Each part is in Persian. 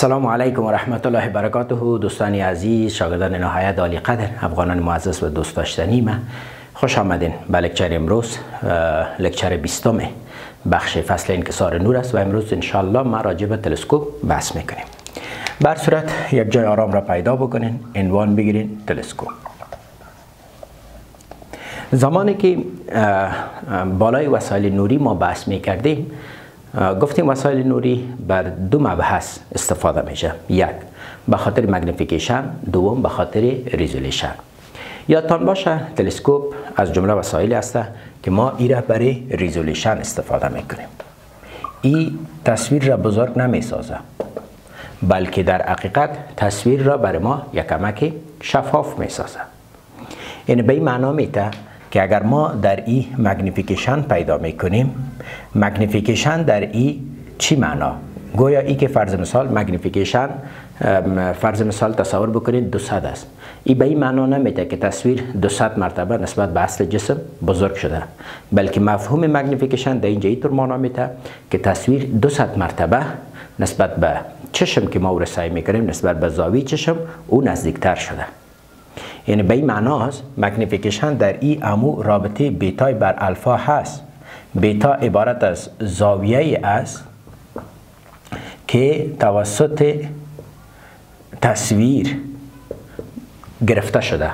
السلام علیکم و رحمت الله و برکاته. دوستان عزیز، شاگردان نهایت عالی قدر، افغانان معزز و دوست داشتنی من، خوش آمدین به لکچر امروز. لکچر 20 بخش فصل انکسار نور است و امروز انشالله ما راجع به تلسکوپ بحث میکنیم. بر صورت یک جای آرام را پیدا بکنین، عنوان بگیرین تلسکوپ. زمانی که بالای وسایل نوری ما بحث میکردیم، گفتیم وسایل نوری بر دو مبحث استفاده میشه. یک به خاطر مگنیفیکیشن، دوم به خاطر ریزولوشن. یادتان باشه تلسکوپ از جمله وسایلی است که ما ایره برای ریزولوشن استفاده میکنیم. این تصویر را بزرگ نمیسازه، بلکه در حقیقت تصویر را برای ما یک کمک شفاف میسازه. یعنی به این معنا میته که اگر ما در این مگنیفیکیشن پیدا میکنیم، مگنیفیکیشن در این چی معنا؟ گویا ای که فرض مثال مگنیفیکیشن، فرض مثال تصور بکنید 200 است. این به این معنا نمیده که تصویر 200 مرتبه نسبت به اصل جسم بزرگ شده، بلکه مفهوم مگنیفیکیشن در اینجا اینطور معنا میده که تصویر 200 مرتبه نسبت به چشم که ما رسایی میکنیم، نسبت به زاویه چشم او نزدیکتر شده. یعنی به این معناست مگنیفیکیشن در این امو رابطه بیتای بر الفا هست. بیتا عبارت از زاویه است که توسط تصویر گرفته شده.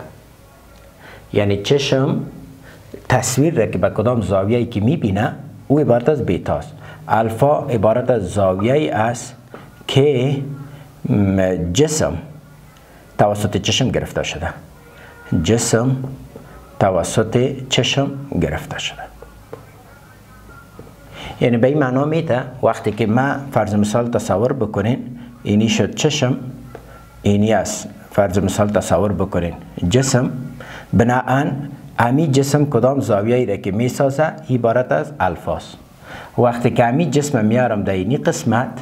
یعنی چشم تصویر را که به کدام زاویه‌ای که میبینه او عبارت از بیتاست. الفا عبارت از زاویه‌ای است که جسم توسط چشم گرفته شده. جسم توسط چشم گرفته شده. یعنی به این معنا میده وقتی که ما فرض مثال تصور بکنین اینی شد چشم، اینی است فرض مثال تصور بکنین جسم، بناهن امی جسم کدام زاویه‌ای را که میسازه عبارت از الفاست. وقتی که امی جسم میارم در اینی قسمت،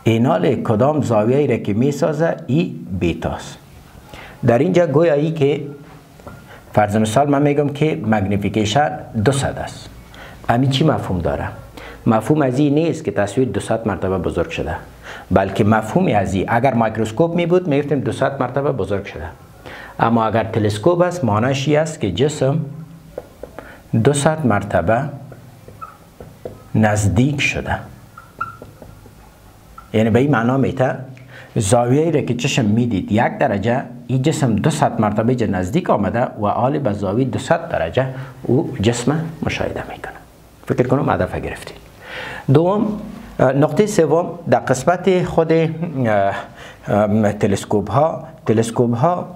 اینال کدام زاویه‌ای را که میسازه ای بیتاست. در اینجا گویا ای که فرض مثال من میگم که مگنیفیکیشن 200 است. امی چی مفهوم داره؟ مفهوم از این نیست که تصویر 200 مرتبه بزرگ شده، بلکه مفهومی از این اگر میکروسکوپ می بود میگفتیم 200 مرتبه بزرگ شده. اما اگر تلسکوپ است معناش این است که جسم 200 مرتبه نزدیک شده. یعنی به این معنا میته زاویه‌ای را که چشم میدید 1 درجه، این جسم 200 مرتبه جا نزدیک آمده و حال به زاویه 200 درجه او جسم مشاهده میکنه. فکر کنم هدف گرفتید. دوم، نقطه سوم در قسمت خود تلسکوپ ها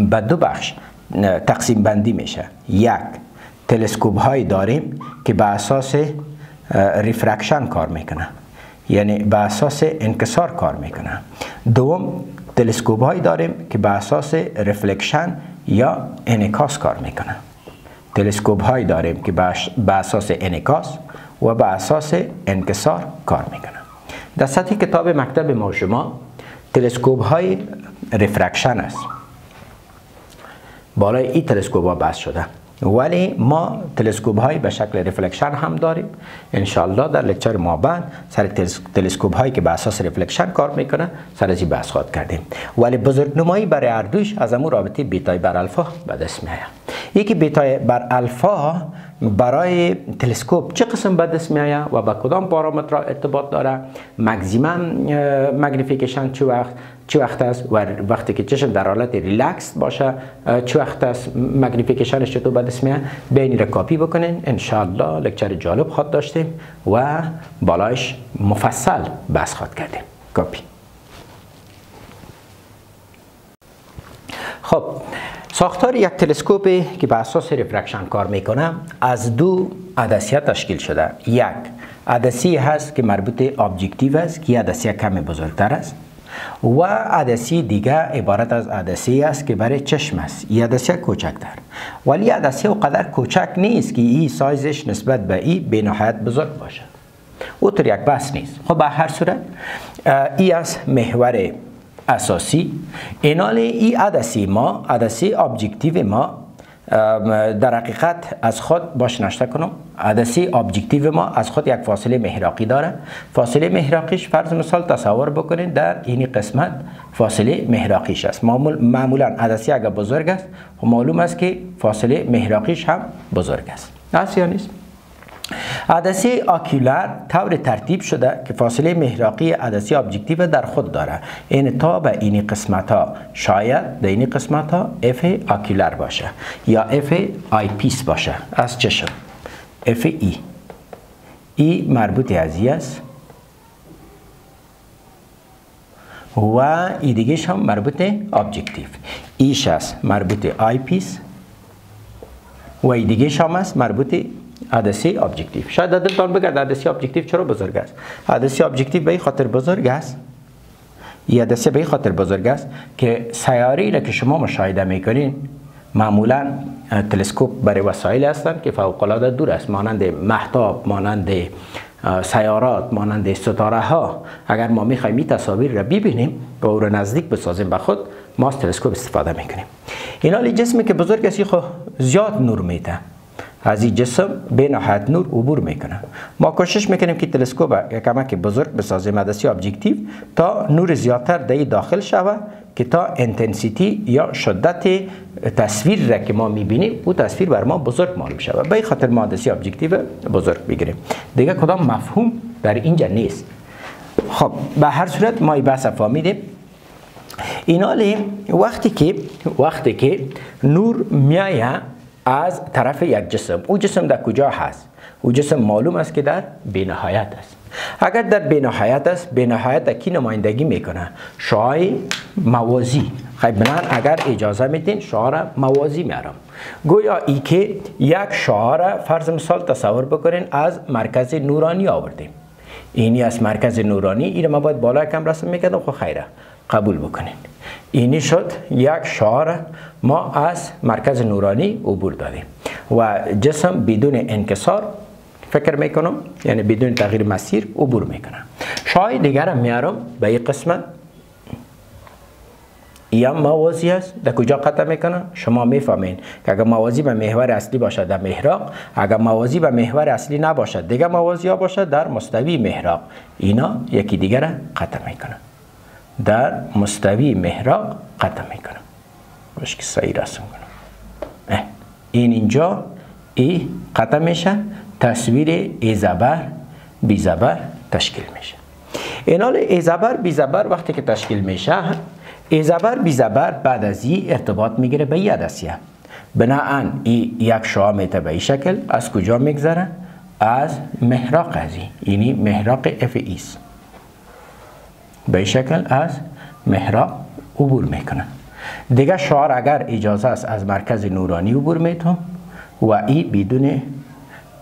به دو بخش تقسیم بندی میشه. یک، تلسکوپ هایی داریم که به اساس ریفرکشن کار میکنه، یعنی به اساس انکسار کار میکنه. دوم، تلسکوپ هایی داریم که به اساس رفلکشن یا انعکاس کار میکنه. تلسکوپ هایی داریم که به اساس انعکاس و به اساس انکسار کار میکنه. در سطح کتاب مکتب ما شما تلسکوپ های رفرکشن است. بالای این تلسکوپ ها بحث شده، ولی ما تلسکوپ های به شکل رفلکشن هم داریم. انشالله در لکچر ما بعد سر تلسکوپ هایی که به اساس رفلکشن کار میکنه سر از این بحث خواهد کردیم. ولی بزرگنمایی برای هر دوش از امون رابطه بیتای بر الفا به دست میآید. یکی بیتای بر الفا برای تلسکوپ چه قسم به دست میآید و با کدام پارامتر ارتباط داره؟ ماکسیمم مگنیفیکیشن چه وقت است و وقتی که چشم در حالت ریلکس باشه چه وقت است مگنیفیکیشنش چطور به دست میاد؟ بین را کاپی بکنین. انشالله لکچر جالب خواهد داشتیم و بالایش مفصل بحث خواهد کردیم. کاپی. خب، ساختار یک تلسکوپی که به اساس رفرکشن کار میکنه از دو عدسیه تشکیل شده. یک عدسی هست که مربوط ابجکتیو است که عدسیه کمی بزرگتر است و عدسی دیگه عبارت از عدسی است که برای چشم است. این عدسی کوچکتر، ولی عدسی اونقدر کوچک نیست که این سایزش نسبت به این به نهایت بزرگ باشه. او طور یک بحث نیست. خب به هر صورت این است محور اساسی. اینال این عدسی ما، عدسی ابجکتیو ما در حقیقت از خود باش نشته کنم. عدسه ابجکتیو ما از خود یک فاصله محراقی داره. فاصله محراقیش فرض مثال تصور بکنید در این قسمت فاصله محراقیش است. معمولا عدسه اگر بزرگ است معلوم است که فاصله محراقیش هم بزرگ است یا نیست؟ عدسه آکیولر طور ترتیب شده که فاصله محراقی عدسه ابجکتیو در خود داره. این تا به این قسمت ها شاید در این قسمت ها اف آکیولر باشه یا اف آی پیس باشه از چشم. اف ای مربوط ازی است و ای دیگه هم مربوط ابجکتیو. ایش است مربوط آی پیس و ای دیگه هم است مربوط عدسه ابجکتیو. شاید دلتان بگرد عدسه ابجکتیو چرا بزرگ است؟ عدسه ابجکتیو به این خاطر بزرگ است، این عدسه به این خاطر بزرگ است که سیاره‌ای را که شما مشاهده میکنین معمولا تلسکوپ برای وسایل هستند که فوق العاده دور است، مانند مهتاب، مانند سیارات، مانند ستاره ها. اگر ما میخوایم این تصاویر را ببینیم و او را نزدیک بسازیم به خود، ما از تلسکوپ استفاده میکنیم. این حال جسمی که بزرگ است خو زیاد نور میده، از این جسم به نهایت نور عبور میکنه. ما کوشش میکنیم که تلسکوپ کمک بزرگ بسازیم عدسه ابجکتیو تا نور زیادتر در داخل شود که تا انتنسیتی یا شدت تصویر را که ما میبینیم او تصویر بر ما بزرگ معلوم شود. به این خاطر ما عدسه ابجکتیو بزرگ بگیریم. دیگه کدام مفهوم در اینجا نیست. خب به هر صورت ما این بحث فهمیدیم. این حال وقتی که نور میایه از طرف یک جسم، او جسم در کجا هست؟ او جسم معلوم است که در بی‌نهایت است. اگر در بی‌نهایت است، بی‌نهایت کی نمایندگی میکنه؟ شعاع موازی. خیلی بنان اگر اجازه میدین شعاع را موازی میارم. گویا ای که یک شعاع را فرض مثال تصور بکنین از مرکز نورانی آوردیم. اینی از مرکز نورانی، این ما باید بالا کم رسم میکردم، خب خیره قبول بکنین. اینی شد یک شعاع ما از مرکز نورانی عبور دادیم و جسم بدون انکسار فکر میکنم، یعنی بدون تغییر مسیر عبور میکنه. شعاع دیگر هم میارم به این قسمت، یا موازی است. در کجا قطع میکنه؟ شما میفهمین که اگر موازی به محور اصلی باشد در محراق، اگر موازی به محور اصلی نباشد دیگه موازی ها باشد در مستوی محراق، اینا یکی دیگر قطع میکنه. در مستوی محراق قطع میکنم. باشه که صحیح رسم کنم. اینجا ای قطع میشه، تصویر ای زبر بی زبر تشکیل میشه. این حال ای زبر بی زبر وقتی که تشکیل میشه، ای زبر بی زبر بعد از این ارتباط میگیره به این عدسیه. بناهن ای یک شعاع میته به این شکل از کجا میگذره؟ از محراق ازی، یعنی محراق اف ایس به این شکل از محراق عبور میکنه. دیگه شعاع اگر اجازه است از مرکز نورانی عبور میتون و ای بدون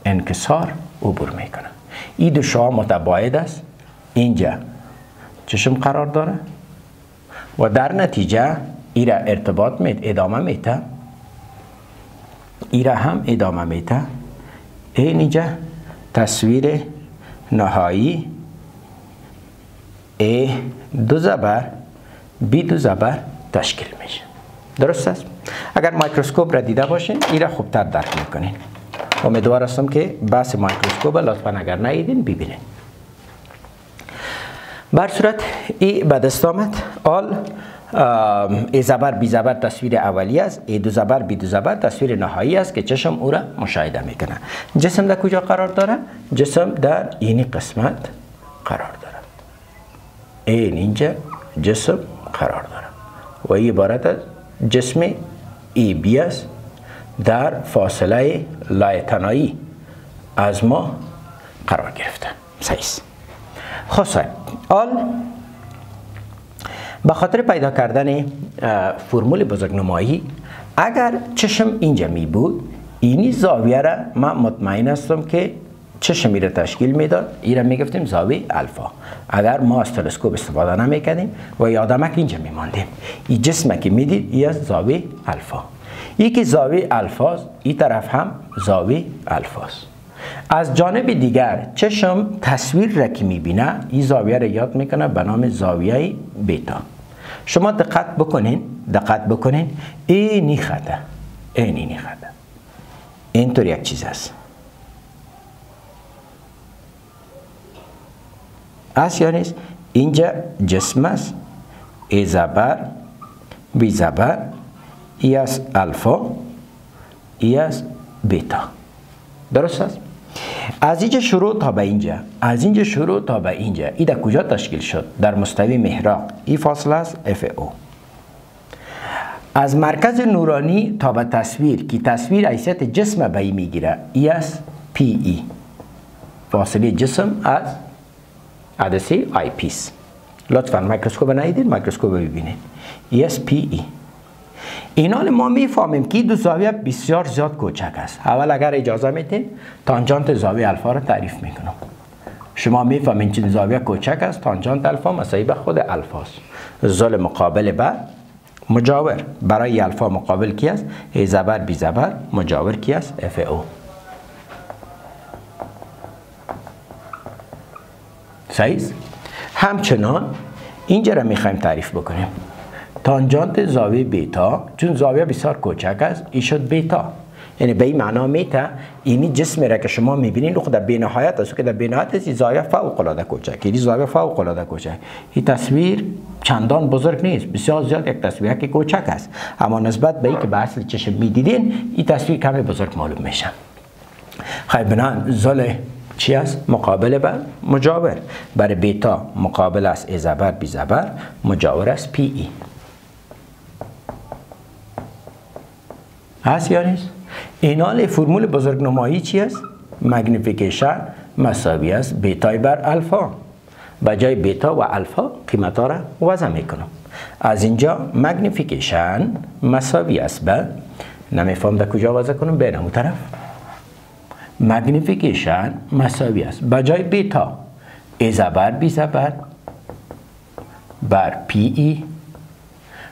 انکسار عبور میکنه. این دو شعاع متباعد است، اینجا چشم قرار داره و در نتیجه ای را ارتباط ادامه میته، ای را هم ادامه میته. اینجا تصویر نهایی ای دو زبر بی دو زبر تشکیل میشه. درست است؟ اگر میکروسکوپ را دیده باشین این را خوبتر درک میکنین. امیدوار هستم که بحث میکروسکوپ لطفا اگر ندیدین ببینین. بر صورت ای به دست آمد. آل ای زبر بی زبر تصویر اولی است، ای دو زبر بی دو زبر تصویر نهایی است که چشم او را مشاهده میکنه. جسم در کجا قرار داره؟ جسم در این قسمت قرار داره. این اینجا جسم قرار داره و این عبارت از جسم ای بی است در فاصله لایتنایی از ما قرار گرفته. صحیح. خب صاحب، حال به خاطر پیدا کردن فرمول بزرگنمایی اگر چشم اینجا می بود، اینی زاویه را من مطمئن هستم که چشمی را تشکیل میداد، این را میگفتیم زاویه الفا. اگر ما از تلسکوپ استفاده نمیکردیم و یادمک اینجا میماندیم، این جسم که میدید این از زاویه الفا، یکی زاویه الفا، این طرف هم زاویه الفاست. از جانب دیگر چشم تصویر را که میبینه این زاویه را یاد میکنه به نام زاویه بیتا. شما دقت بکنین اینی خطه، اینی خط اینطور یک چیز است. است یا نیست؟ اینجا جسم است، ای زبر بی زبر، ای است الفا، ای است بیتا. درست است؟ از اینجا شروع تا به اینجا، از اینجا شروع تا به اینجا، این در کجا تشکیل شد؟ در مستوی محراق. این فاصله است FO. از مرکز نورانی تا به تصویر که تصویر حیثیت جسم به این میگیره، ای است PE. فاصله جسم از عدسه آی پیس. لطفا میکروسکوپ ندیدید، میکروسکوپ ببینید. ای است PE. اینال ما میفهمیم که دو زاویه بسیار زیاد کوچک است. اول اگر اجازه میدین تانجانت زاویه الفا را تعریف میکنم. شما میفهمین که زاویه کوچک است، تانجانت الفا مساوی به خود الفا است. زل مقابل به مجاور. برای الفا مقابل کی است؟ ای زبر بی زبر. مجاور کی است؟ FO. صحیح است؟ همچنان اینجا را میخوایم تعریف بکنیم. تانجانت زاویه بیتا، چون زاویه بسیار کوچک است، این شد بیتا. یعنی به این معنا میته اینی جسمی را که شما میبینید خود در بینهایت است که در بینهایت است، زاویه فوق العاده کوچک. این زاویه فوق العاده کوچک. این تصویر چندان بزرگ نیست، بسیار زیاد یک تصویر که کوچک است، اما نسبت به این که به اصل چشم میدیدین این تصویر کمی بزرگ معلوم میشه. خیلی بنان زل چی است؟ مقابل به مجاور. برای بیتا مقابل است ای زبر بی زبر، مجاور است PE. هست یا نیست؟ اینال فرمول بزرگنمایی چی است؟ مگنیفیکیشن مساوی است بیتا بر الفا. به جای بیتا و الفا قیمت ها را وضع میکنم. از اینجا مگنیفیکیشن مساوی است به، نمیفهم در کجا وضع کنم، بین همون طرف. مگنیفیکیشن مساوی است به جای بیتا ای زبر بی زبر بر PE،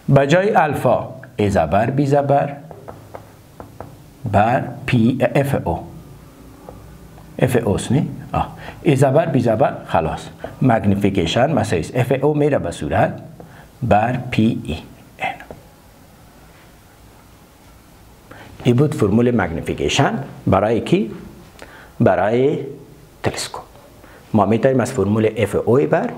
به جای الفا ای زبر بی زبر بر FO. FO است نه؟ ای زبر بی زبر خلاص. مگنیفیکیشن مساوی است FO میره به صورت بر PE. این بود فرمول مگنیفیکیشن برای کی؟ برای تلسکوپ. ما میتونیم از فرمول FO بر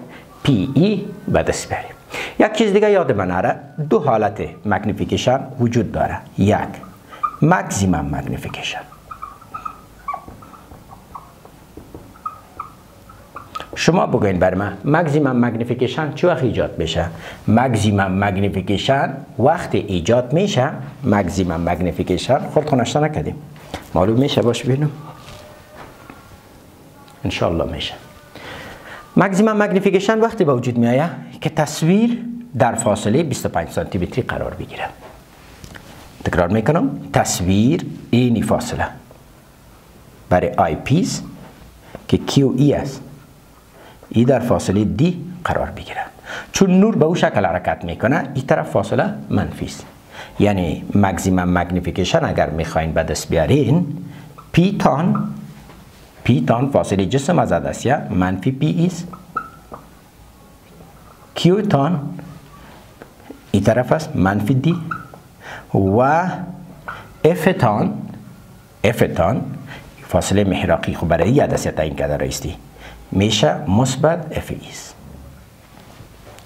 PE به دست بیاریم. یک چیز دیگه یاد من نره، دو حالت مگنیفیکیشن وجود داره. یک ماکسیمم مگنیفیکیشن. شما بگوین بر من ماکسیمم مگنیفیکیشن چه وقت ایجاد میشه؟ ماکسیمم مگنیفیکیشن وقتی ایجاد میشه، ماکسیمم مگنیفیکیشن خود خونشته نکردیم، معلوم میشه؟ باش ببینم. انشالله میشه. ماکسیمم مگنیفیکیشن وقتی به وجود میایه که تصویر در فاصله 25 سانتی متری قرار بگیره. تکرار میکنم، تصویر اینی فاصله برای آی پیس که QE است، ای در فاصله D قرار بگیره. چون نور به او شکل حرکت میکنه، این طرف فاصله منفی است. یعنی ماکسیمم مگنیفیکیشن اگر میخواین به دست بیارین، پی تان فاصله جسم از عدسیه منفی PE است. Q تان این طرف است منفی D و F تان فاصله محراقی خب برای عدسیه تعیین کرده رایستی میشه مثبت FE است.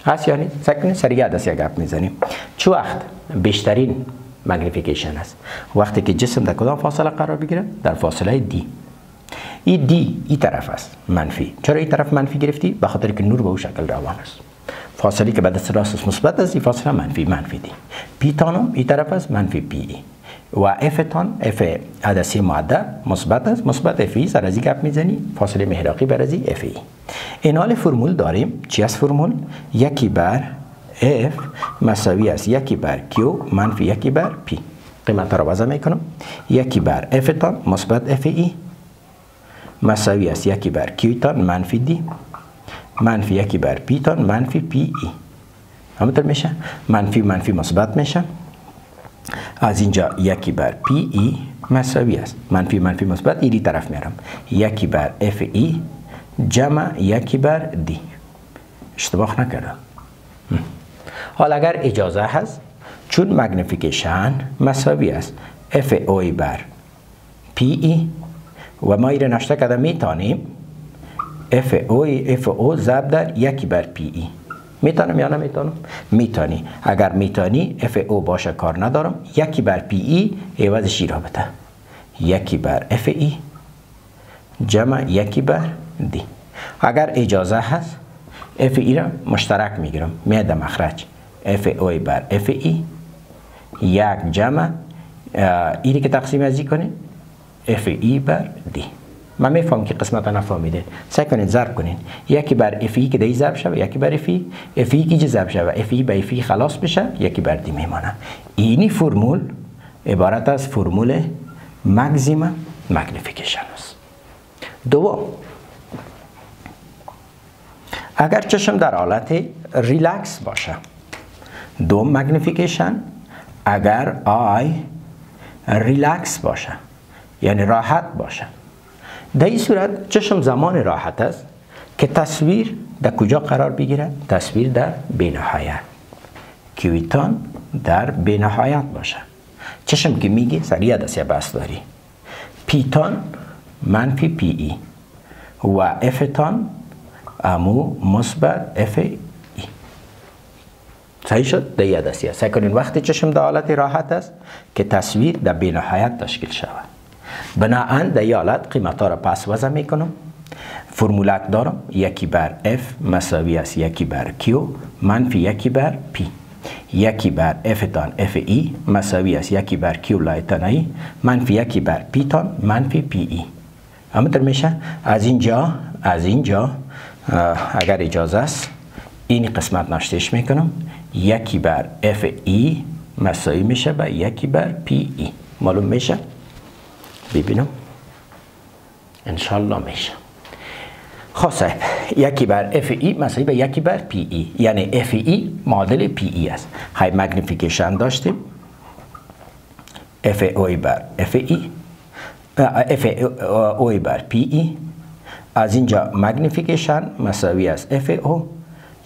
هست یعنی سکنه سریع عدسیه گپ میزنیم. چه وقت بیشترین مگنیفیکیشن است؟ وقتی که جسم در کدام فاصله قرار بگیره؟ در فاصله D. این D این طرف است منفی. چرا این طرف منفی گرفتی؟ به خاطر که نور به او شکل روان است. فاصله که به دست راست مثبت است، این فاصله منفی دی. پی تانم این طرف است منفی PE و اف تان اف عدسی معدل مثبت است، مثبت FE. سر از این گپ میزنی فاصله محراقی بر از FE. این حال فرمول داریم. چی است فرمول؟ یکی بر F مساوی است یکی بر Q منفی یکی بر P. قیمت را وضع میکنم. یکی بر F تان مثبت FE مساوی است یکی بر Q تان منفی D منفی یکی بر P تان منفی PE. همونطور میشه. منفی منفی مثبت میشه. از اینجا یکی بر PE مساوی است منفی منفی مثبت ایری طرف میارم یکی بر FE جمع یکی بر D. اشتباه نکردم. حال اگر اجازه هست، چون مگنیفیکیشن مساوی است اف اوی بر پی ای و ما ایره نشته کده میتانیم اف او ضرب در یکی بر پی ای. میتونم یا نمیتونم؟ میتونی. اگر میتونی اف او باشه کار ندارم، یکی بر پی ای عوضش را بده، یکی بر اف ای جمع یکی بر دی. اگر اجازه هست اف ای را مشترک میگیرم، میاد مخرج اف او بر اف ای یک جمع ایری که تقسیم ازی کنید اف ای بر دی. من میفهم که قسمت نفهمیده، سعی کنید ضرب کنید، یکی بر اف ای که دی ضرب شوه، یکی بر اف ای، اف ای که ضرب شوه اف ای به اف ای خلاص بشه، یکی بر دی میمانه. اینی فرمول عبارت از فرمول ماکسیمم مگنیفیکیشن است. دوم، اگر چشم در حالت ریلکس باشه، دوم مگنیفیکیشن اگر آی ریلکس باشه یعنی راحت باشه، در این صورت چشم زمان راحت است که تصویر در کجا قرار بگیره؟ تصویر در بینهایت، کیویتان در بینهایت باشه. چشم که میگی سریع دسته بس داری پیتان منفی پی ای و افتان امو مثبت اف ای. صحیح شد؟ در یه دسته سعی کنین وقتی چشم در حالت راحت است که تصویر در بینهایت تشکیل شود. بناهن در یه حالت قیمت ها را پس وضع میکنم، فرمولک دارم یکی بر اف مساوی است یکی بر کیو منفی یکی بر پی، یکی بر اف تان اف ای مساوی است یکی بر کیو لایتان ای منفی یکی بر پی تان منفی پی ای. همونطور میشه. از اینجا اگر اجازه است این قسمت نشتش میکنم، یکی بر اف ای مساوی میشه به یکی بر پی ای. معلوم میشه؟ ببینم انشالله میشه. خب صاحب یکی بر اف ای مساوی به یکی بر پی ای، یعنی اف ای معادل پی ای است. های مگنیفیکیشن داشتیم اف اوی بر اف ای اف اوی بر پی ای، از اینجا مگنیفیکیشن مساوی است اف او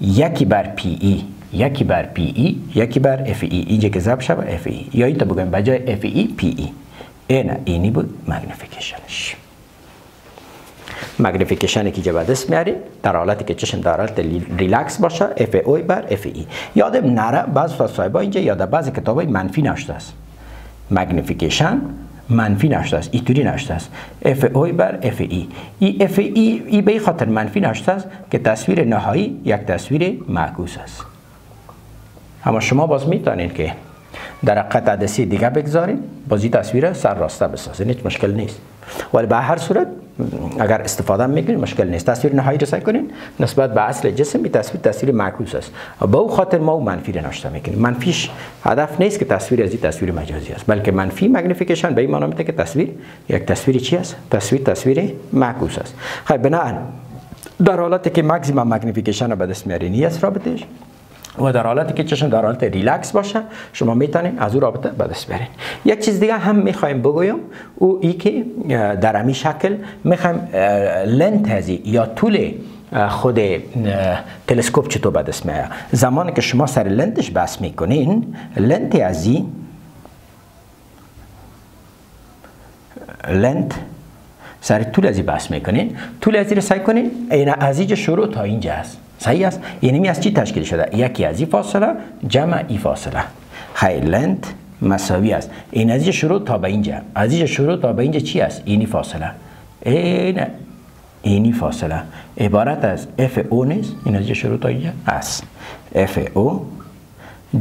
یکی بر پی ای یکی بر پی ای یکی بر اف ای، اینجا که ضرب شود اف ای، یا این تا بگم بجای اف ای پی ای. اینی بود مگنیفیکیشنش. مگنیفیکیشنی که به دست میاریم در حالتی که چشم در حالت ریلکس باشه اف اوی بر اف ای. یادم نره بعض صاحبا اینجا یاد بعضی کتابای منفی نشته است، مگنیفیکیشن منفی نشته است، اینطوری نشته است اف اوی بر اف ای. ای اف ای به خاطر منفی نشته است که تصویر نهایی یک تصویر معکوس است. اما شما باز میتونید که در قطع عدسی دیگه بگذارید، بازی تصویر سر راسته بسازید، هیچ مشکل نیست. ولی به هر صورت اگر استفاده میکنید مشکل نیست. تصویر نهایی رسای کنید نسبت به اصل جسم این تصویر معکوس است، به او خاطر ما او منفی را نشته میکنیم. منفیش هدف نیست که تصویر از این تصویر مجازی است، بلکه منفی مگنیفیکیشن به این معنی میده که تصویر یک تصویر چی است؟ تصویر معکوس است. خب بنابراین در حالتی که ماکسیمم مگنیفیکیشن به دست میارین این است رابطش، و در حالتی که چشم در حالت ریلکس باشه شما میتونید از او رابطه به دست بیارین. یک چیز دیگه هم میخوایم بگویم، او ای که در همین شکل میخوایم لنت ازی یا طول خود تلسکوپ چطور به دست میاد. زمانی که شما سر لنتش بس میکنین، لنت ازی سر طول ازی بس میکنین، طول ازی رو سعی کنین این از اینجا شروع تا اینجا است. صحیح است؟ یعنی از چی تشکیل شده؟ یکی از این فاصله جمع این فاصله. خیلی لنت مساوی است این از شروع تا به اینجا، از اینجا شروع تا به اینجا چی است؟ اینی فاصله. اینی فاصله عبارت از اف او نیست، این از شروع تا اینجا است اف او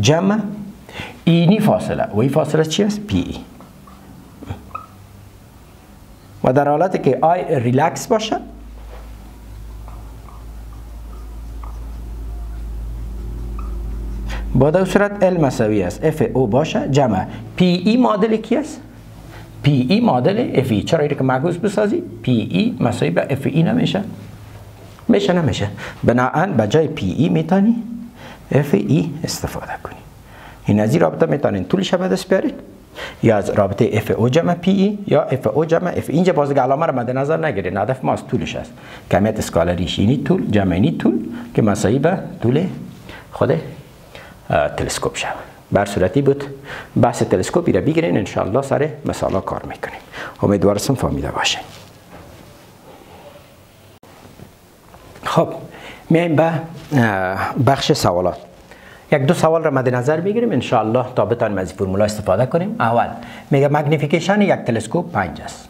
جمع اینی فاصله و این فاصله چی است؟ پی ای. و در حالتی که آی ریلکس باشه با در صورت ال مساوی است اف او باشه جمع پی ای معادل کی است؟ پی ای معادل اف ای. چرا اینو که معکوس بسازی؟ پی ای مساوی به اف ای نمیشه؟ نمیشه. بنابراین به جای پی ای میتونی اف ای استفاده کنی. این از این رابطه میتونین طولش به دست بیارید، یا از رابطه اف او جمع پی ای یا اف او جمع اف ای. اینجا باز علامه رو مد نظر نگیرید، هدف ما از طولش است. کمیت اسکالاریش اینی طول جمع اینی طول که مساوی به طول خود تلسکوپ شود. بر صورتی بود بحث تلسکوپی را بگیرین انشاءالله سر مثالا کار میکنیم. امیدوارم فهمیده باشین. خب میایم به بخش سوالات. یک دو سوال را مد نظر بگیریم انشاءالله تا بتانیم از فرمولا استفاده کنیم. اول میگه مگنیفیکیشن یک تلسکوپ 5 است.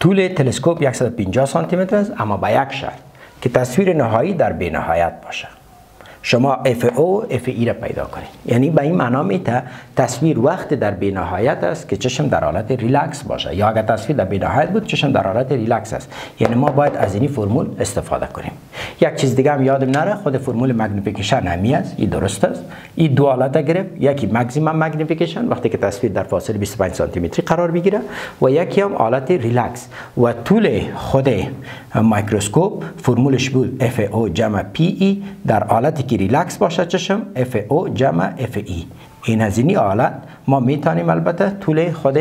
طول تلسکوپ 150 سانتی متر است، اما با یک شرط که تصویر نهایی در بی نهایت باشه. شما FO FE را پیدا کنید. یعنی به این معنا میته تصویر وقت در بی نهایت است که چشم در حالت ریلکس باشه، یا اگر تصویر در بی نهایت بود چشم در حالت ریلکس است. یعنی ما باید از این فرمول استفاده کنیم. یک چیز دیگه هم یادم نره، خود فرمول مگنیفیکیشن همی است. این درست است. این دو حالت گرفت، یکی ماکسیمم مگنیفیکیشن وقتی که تصویر در فاصله 25 سانتی متری قرار بگیره و یکی هم حالت ریلکس. و طول خود میکروسکوپ فرمولش بود FO جمع PE در حالتی که ریلکس باشه چشم FO جمع FE. این از این حالت ما میتونیم البته طول خود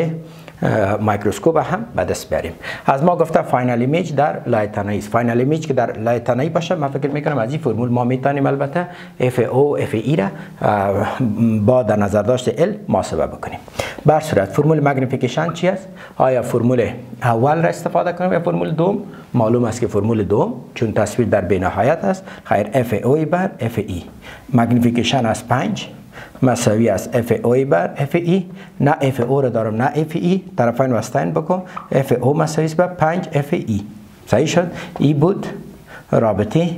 میکروسکوپ هم به دست بیاریم. از ما گفته فاینال ایمیج در لایه تنایی است. فاینال ایمیج که در لایه تنایی باشه من فکر میکنم از این فرمول ما میتونیم البته FO FE را با در نظر داشت L محاسبه بکنیم. بر صورت فرمول مگنیفیکیشن چی است؟ آیا فرمول اول را استفاده کنیم یا فرمول دوم؟ معلوم است که فرمول دوم چون تصویر در بی نهایت است خیر FO بر FE. مگنیفیکیشن از 5 مساوی است FO بر FE. نه FO را دارم نه FE، طرفین وسطین بکن FO مساوی است بر 5 FE. صحیح شد؟ ای بود رابطه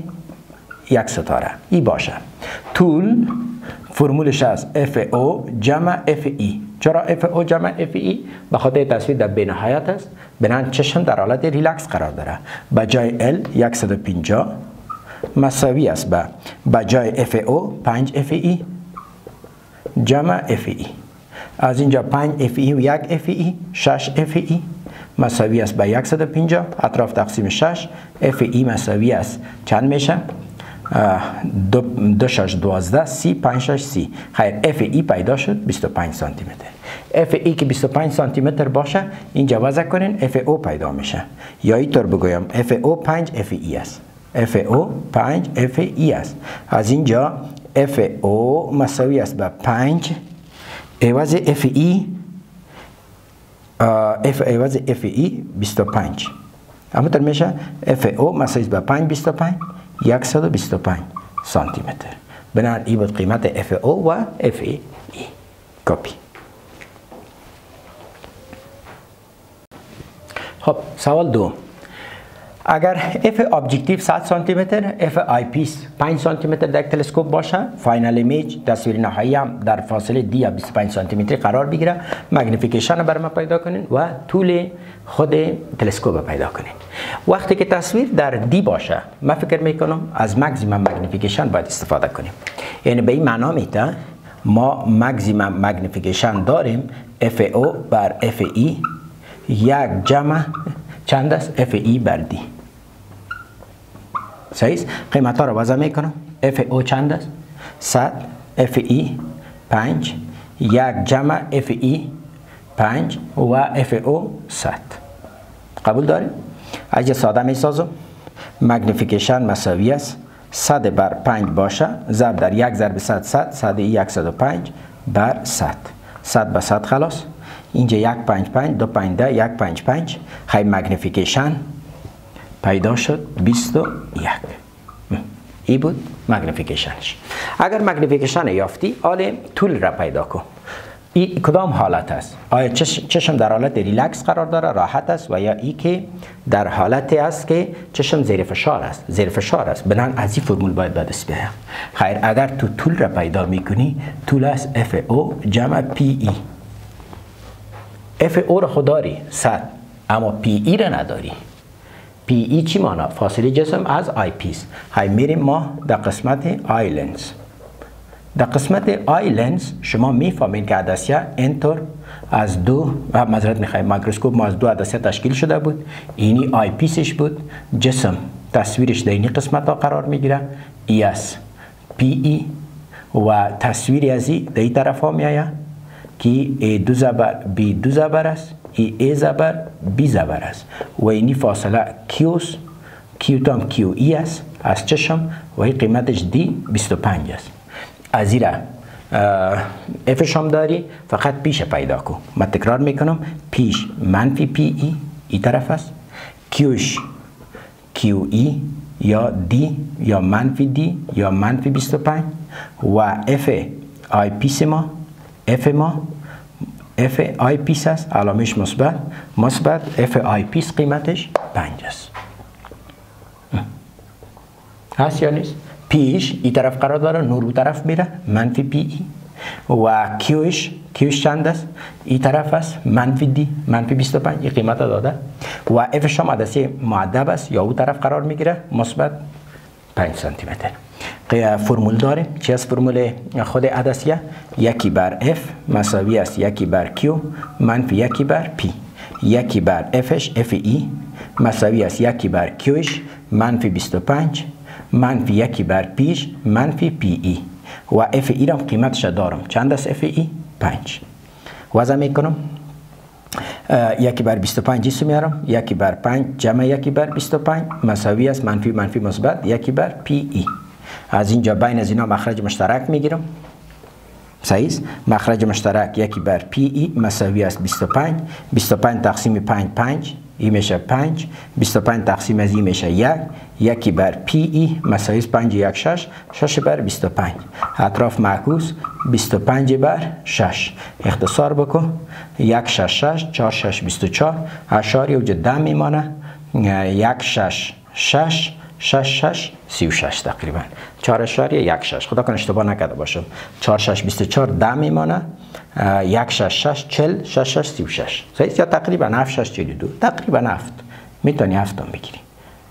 یک ستاره. ای باشه. طول فرمولش از FO جمع FE. چرا FO جمع FE؟ به خاطر تصویر در بی نهایت است، بنابراین چشم در حالت ریلکس قرار داره. به جای L 150 مساوی است به جای FO 5 FE جمع FE. از اینجا 5 FE و 1 FE 6 FE مساوی است به 150 اطراف تقسیم 6 FE مساوی است چند میشه؟ 2 6 12 30 5 6 30. خیر FE پیدا شد 25 سانتی متر. FE که 25 سانتی متر باشه اینجا وضع کنین FO پیدا میشه. یا اینطور بگویم FO 5 FE است. FO 5 FE است. از اینجا FO مساوی است به 5 عوض FE عوض FE 25. اما تر میشه FO مساوی است به 5 25 125 سانتی متر. بنابراین این بود قیمت FO و FE. کپی. خب سوال دو. اگر F ابجکتیو 100 سانتی متر، F آی پیس 5 سانتی متر در تلسکوپ باشه، فاینال ایمیج تصویر نهایی هم در فاصله D یا 25 سانتی متری قرار بگیره، مگنیفیکیشن برای ما پیدا کنین و طول خود تلسکوپ پیدا کنین. وقتی که تصویر در D باشه، من فکر میکنم از ماکسیمم مگنیفیکیشن باید استفاده کنیم. یعنی به این معنا میته ما ماکسیمم مگنیفیکیشن داریم FO بر FE یک جمع چند است؟ FE بر D. صحیح؟ قیمت ها را وضع میکنم. FO چند است؟ 100 FE 5 یک جمع FE 5 و FO 100. قبول داریم؟ اگه ساده می سازم مگنیفیکیشن مساوی است 100 بر 5 باشه ضرب در 1 ضرب 100 100 100 105 بر 100. 100 به 100 خلاص. اینجا 155 2 5 10 155. خیلی مگنیفیکیشن پیدا شد 21. این بود مگنیفیکیشنش. اگر مگنیفیکیشن یافتی حال طول را پیدا کن. این کدام حالت است؟ آیا چشم در حالت ریلکس قرار داره راحت است و یا ای که در حالتی است که چشم زیر فشار است؟ زیر فشار است. بنابراین از این فرمول باید به دست بیایم. خیر اگر تو طول را پیدا میکنی طول است FO جمع PE. FO را خود داری 100 اما PE را نداری. PE چی مانا؟ فاصله جسم از آی پیس. خیر میریم ما در قسمت آی لنز. در قسمت آی لنز شما میفهمید که عدسیه اینطور از دو معذرت میخوایم میکروسکوپ ما از دو عدسیه تشکیل شده بود. اینی آی پیسش بود. جسم تصویرش در این قسمت ها قرار میگیره. ای اس پی ای و تصویری از این در این طرف ها میآید که ای دو زبر بی دو زبر است، ای زبر بی زبر است و اینی فاصله کیوس کیوتام کیو ای است از چشم و این قیمتش دی 25 است. از این افش هم داری، فقط پیش پیدا کن. من تکرار میکنم، پیش منفی پی ای این طرف است، کیوش کیو ای یا دی یا منفی دی یا منفی 25 و اف آی پیس ما اف آی پیس است، علامش مثبت اف آی پیس قیمتش 5 است. هست یا نیست؟ پیش این طرف قرار داره، نور اون طرف میره، منفی پی ای و کیوش چند است؟ این طرف است، منفی دی منفی 25 این قیمت داده و اف شما عدسه مؤدب است یا اون طرف قرار میگیره، مثبت 5 سانتی متر. فرمول داریم. چی از فرمول خود عدسیه؟ یکی بر اف مساوی است یکی بر کیو منفی یکی بر پی. یکی بر افش اف ای مساوی است یکی بر کیوش منفی 25 منفی یکی بر پیش منفی پی ای و اف ای را قیمتش دارم. چند است اف ای؟ 5. وضع میکنم، یکی بر 25 ایسو میارم، یکی بر 5 جمع یکی بر 25 مساوی است منفی منفی مثبت یکی بر پی ای. از اینجا بین از اینا مخرج مشترک میگیرم. صحیح است؟ مخرج مشترک یکی بر پی ای مساوی است 25 تقسیم 5 این میشه 5 25 تقسیم از این میشه 1 یکی بر پی ای مساوی است 5 1 6 بر 25 اطراف معکوس 25 بر 6 اختصار بکن 1 6 4 6 24 اشاری وجود 10 میمانه 1 6 6 36 تقریبا 4.16. خدا کنه اشتباه نکرده باشم. 4 6 24 10 میمانه 1 6 40 6 36 صحیح یا تقریبا 7 6 42 تقریبا 7 میتونی 7 هم بگیری،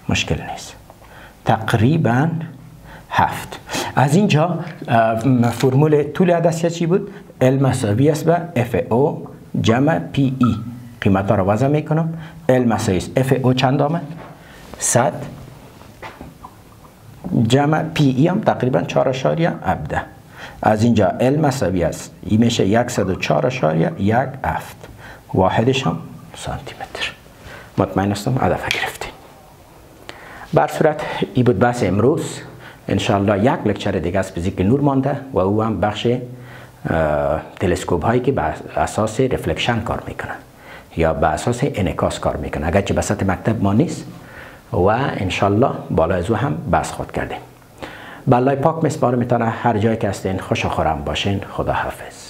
مشکل نیست. تقریبا 7. از اینجا فرمول طول عدسیه چی بود؟ L مساوی است به FO جمع PE. قیمت ها رو وضع میکنم. L مساوی است FO چند آمد؟ 100 جمع PE هم تقریبا 4.17. از اینجا L مساوی است این میشه 104.17 واحدش هم سانتی متر. مطمئن هستم هدف گرفتیم. بر صورت این بود بحث امروز. انشاءالله یک لکچر دیگه از فیزیک نور مانده و او هم بخش تلسکوپ هایی که بر اساس رفلکشن کار میکنن یا بر اساس انعکاس کار میکنن، اگرچه به سطح مکتب ما نیست و انشاءالله بالا از او هم بحث خود کردیم. بالله پاک مسپارم میتونه هر جایی که هستین خوش و خرم باشین. خدا حافظ.